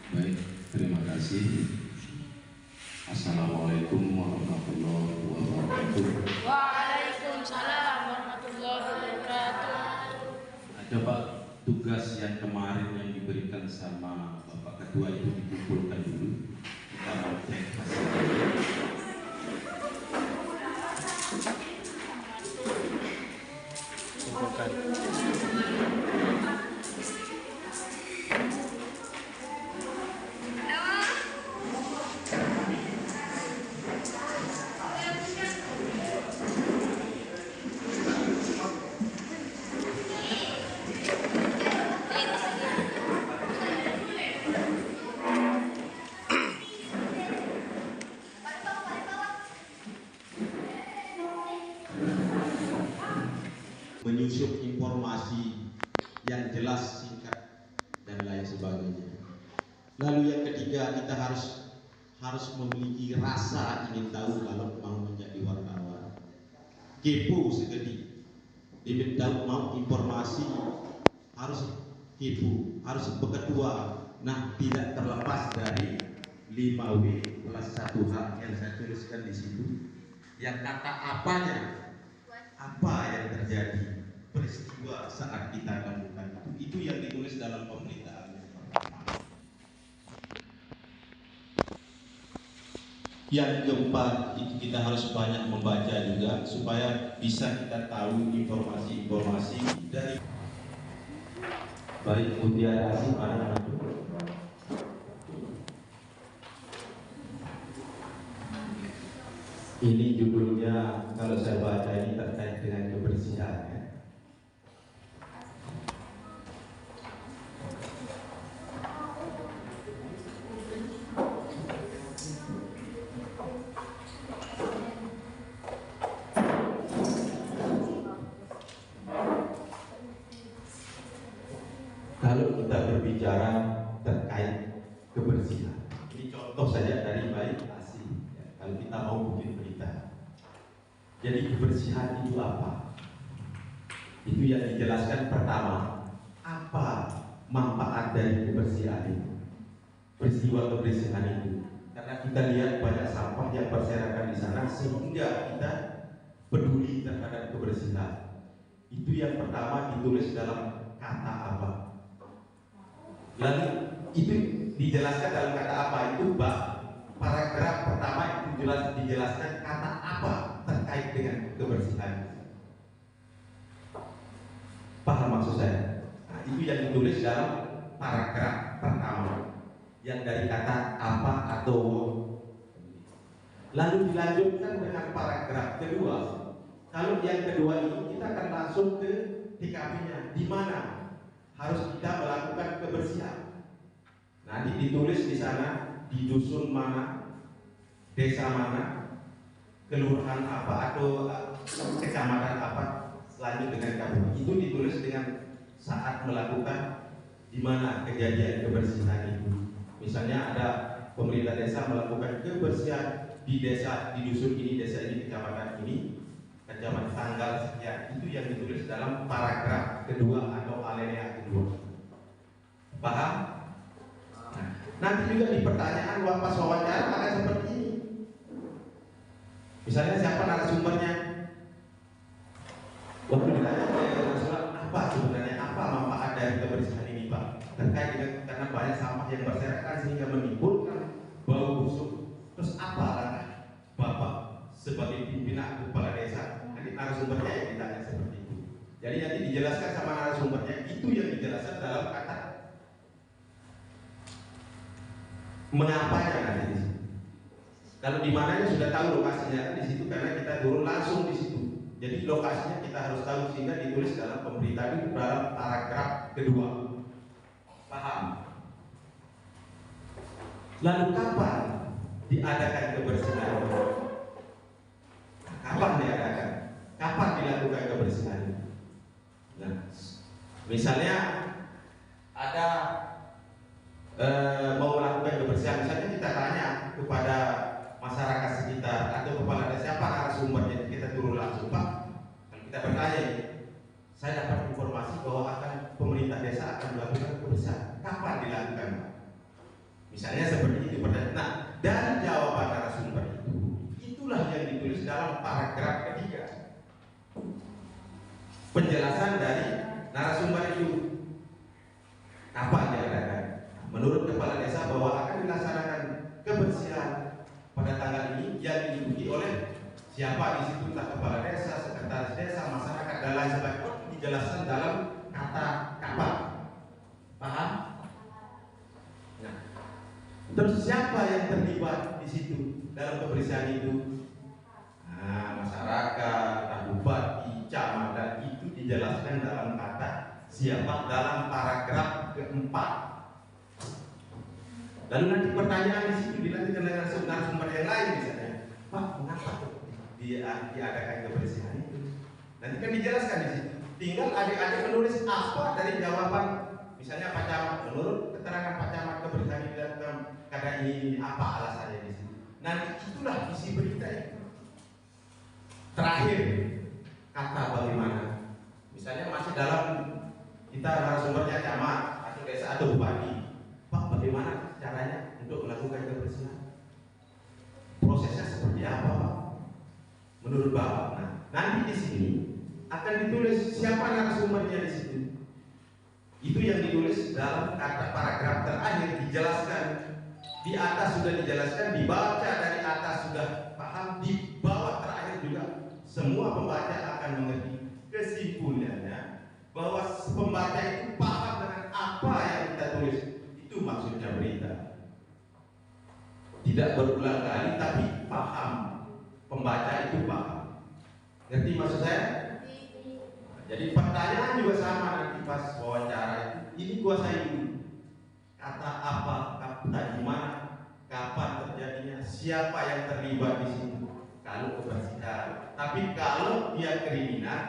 Baik, terima kasih. Assalamualaikum warahmatullahi wabarakatuh. Waalaikumsalam warahmatullahi wabarakatuh. Ada Pak, tugas yang kemarin yang diberikan sama Bapak Ketua itu dikumpulkan dulu. Kita mau cek hasilnya. Kumpulkan. Menyusup informasi yang jelas, singkat, dan lain sebagainya. Lalu yang ketiga, kita harus memiliki rasa ingin tahu kalau mau menjadi wartawan. Kepo segede, ingin tahu mau informasi harus kepo, harus berketua. Nah, tidak terlepas dari 5W plus 1H yang saya tuliskan di situ. Yang kata apanya, apa yang terjadi, peristiwa saat kita temukan itu yang ditulis dalam pemberitaan yang pertama. Yang keempat, itu kita harus banyak membaca juga supaya bisa kita tahu informasi-informasi dari. Baik, Mutiara Asim, mana itu? Ini judulnya, kalau saya baca ini terkait dengan kebersihan ya. Kalau kita berbicara terkait kebersihan, ini contoh saja dari baik asli. Kalau kita mau bikin berita, jadi kebersihan itu apa? Itu yang dijelaskan pertama, apa manfaat dari kebersihan itu, peristiwa kebersihan itu. Karena kita lihat banyak sampah yang berserakan di sana sehingga kita peduli terhadap kebersihan. Itu yang pertama ditulis dalam kata apa. Lalu itu dijelaskan dalam kata apa itu, paragraf pertama itu dijelaskan kata apa terkait dengan kebersihan. Paham maksud saya? Nah, itu yang ditulis dalam paragraf pertama yang dari kata apa atau. Lalu dilanjutkan dengan paragraf kedua. Kalau yang kedua ini kita akan langsung ke TKP-nya, di mana harus kita melakukan kebersihan. Nanti ditulis di sana di dusun mana, desa mana, kelurahan apa atau kecamatan apa, selanjut dengan kabupaten. Itu ditulis dengan saat melakukan di mana kejadian kebersihan itu. Misalnya ada pemerintah desa melakukan kebersihan di desa, di dusun ini, desa ini, kecamatan ini, kecamatan tanggal sekian. Itu yang ditulis dalam paragraf kedua atau alinea kedua. Paham? Nah, nanti juga di pertanyaan pas wawancara akan seperti ini. Misalnya siapa narasumbernya? Waktu ditanya oleh Rasulullah, apa sebenarnya apa manfaat dari kebersihan ini, Pak? Terkait dengan karena banyak sampah yang berserakan sehingga menimbulkan bau busuk. Terus apa langkah Bapak sebagai pimpinan kepala desa? Nanti narasumbernya yang ditanya seperti itu. Jadi nanti dijelaskan sama narasumbernya, itu yang dijelaskan dalam kata mengapanya nanti di situ. Kalau di mananya sudah tahu lokasinya kan di situ, karena kita turun langsung di situ. Jadi lokasinya kita harus tahu sehingga ditulis dalam pemberitaan itu dalam paragraf kedua. Paham? Lalu kapan diadakan kebersihan? Kapan diadakan? Kapan dilakukan kebersihan? Nah, misalnya ada mau melakukan kebersihan, misalnya kita tanya kepada masyarakat sekitar atau kepala desa, siapa narasumbernya, kita turun langsung, Pak. Kita bertanya, saya dapat informasi bahwa akan pemerintah desa akan melakukan kebersihan. Kapan dilakukan? Misalnya seperti itu pertanyaan. Nah, dari jawaban narasumber itulah yang ditulis dalam paragraf ketiga. Penjelasan dari narasumber itu apa yang diadakan. Menurut kepala desa bahwa akan dilaksanakan kebersihan pada tanggal ini yang diikuti oleh siapa di situ, entah kepala desa, sekretaris desa, masyarakat dan lain sebagainya, dijelaskan dalam kata kapan. Paham? Nah, terus siapa yang terlibat di situ dalam kebersihan itu? Nah, masyarakat, bupati, camat, dan itu dijelaskan dalam kata siapa dalam paragraf keempat. Lalu nanti pertanyaan di situ dilanjutkan dengan narasumber yang lain misalnya, Pak, mengapa diadakan kebersihan itu? Nanti kan dijelaskan di situ. Tinggal adik-adik menulis apa dari jawaban, misalnya Pak Camat, menurut keterangan Pak Camat kebersihan ini dilakukan karena ini apa alasannya di situ. Nanti itulah isi berita itu. Terakhir kata bagaimana? Misalnya masih dalam kita narasumbernya camat atau desa atau bupati. Pak, bagaimana caranya untuk melakukan kebersihan? Prosesnya seperti apa, Pak? Menurut Bapak. Nah, nanti di sini akan ditulis siapa narasumbernya di situ. Itu yang ditulis dalam kata paragraf terakhir, dijelaskan. Di atas sudah dijelaskan, dibaca dari atas sudah paham, di bawah terakhir juga semua pembaca akan mengerti. Kesimpulannya bahwa pembaca itu paham dengan apa yang kita tulis. Itu maksudnya berita. Tidak berulang kali tapi paham. Pembaca itu paham. Ngerti maksud saya? Jadi pertanyaan juga sama nanti pas wawancara itu. Ini kuasai dulu. Kata apa, kata gimana, kapan terjadinya, siapa yang terlibat di situ. Kalau kebersihan. Tapi kalau dia kriminal,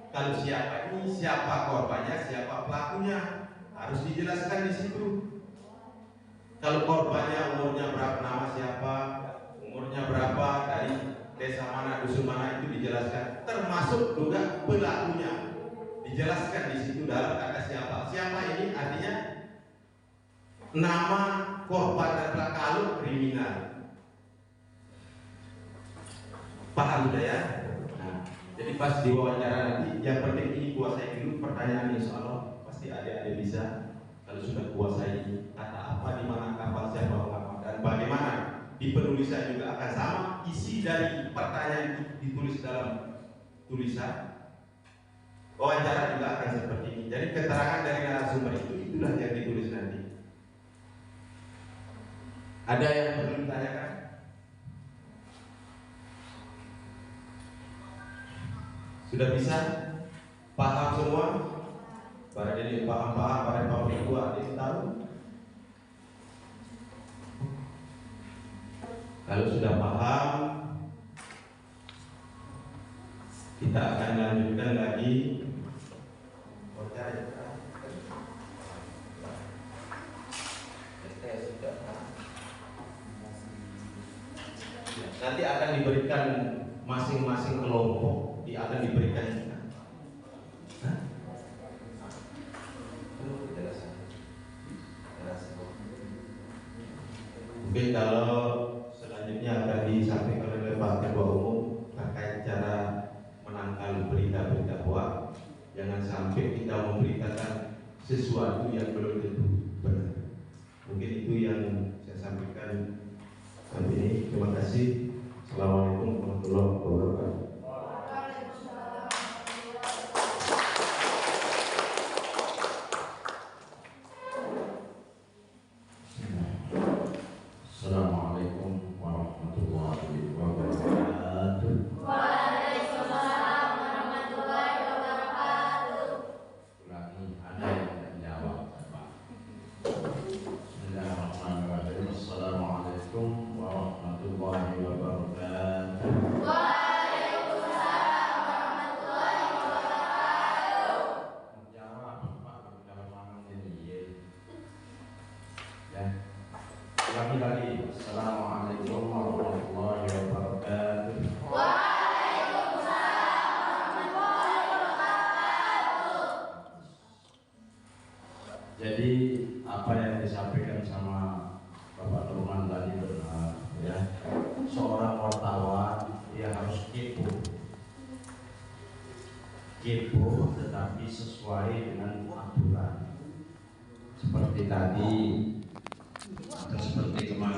kalau siapa ini, siapa korbannya, siapa pelakunya, harus dijelaskan di situ. Kalau korbannya umurnya berapa, nama siapa, umurnya berapa, dari desa mana, dusun mana, itu dijelaskan. Termasuk juga pelakunya dijelaskan di situ dalam kata siapa. Siapa ini artinya nama korban dan pelaku kalau kriminal. Paham sudah ya? Nah, jadi pas diwawancara nanti yang penting ini kuasai dulu pertanyaan, insya Allah pasti adik-adik bisa. Kalau sudah kuasai kata apa, di mana, kapan, siapa, mengapa, dan bagaimana, di penulisan juga akan sama. Isi dari pertanyaan itu ditulis dalam tulisan. Wawancara juga akan seperti ini. Jadi keterangan dari narasumber itu itulah yang ditulis nanti. Ada yang perlu ditanyakan? Sudah bisa? Paham semua? Para jadi paham-paham, para paham kedua, ada yang tahu? Kalau sudah paham, kita akan lanjutkan lagi. Nanti akan diberikan masing-masing kelompok, akan diberikan. Mungkin kalau selanjutnya akan disampaikan oleh Pak Ketua Umum terkait cara menangkal berita-berita hoax. Jangan sampai kita memberitakan sesuatu yang belum tentu benar. Mungkin itu yang saya sampaikan saat ini. Terima kasih. Assalamualaikum warahmatullahi wabarakatuh. Assalamualaikum warahmatullahi wabarakatuh. Waalaikumsalam warahmatullahi wabarakatuh. Ulangi, ada yang tidak jawab, Pak. Bismillahirrahmanirrahim. Assalamualaikum warahmatullahi wabarakatuh. Waalaikumsalam warahmatullahi wabarakatuh. Jawab, Pak. Jawab mana ini? Ya. Ulangi lagi. Assalamualaikum warahmatullahi wabarakatuh. Waalaikumsalam warahmatullahi wabarakatuh. Jadi apa yang disampaikan sama Bapak Nurman tadi benar, ya. Seorang wartawan dia harus kepo tetapi sesuai dengan aturan. Seperti tadi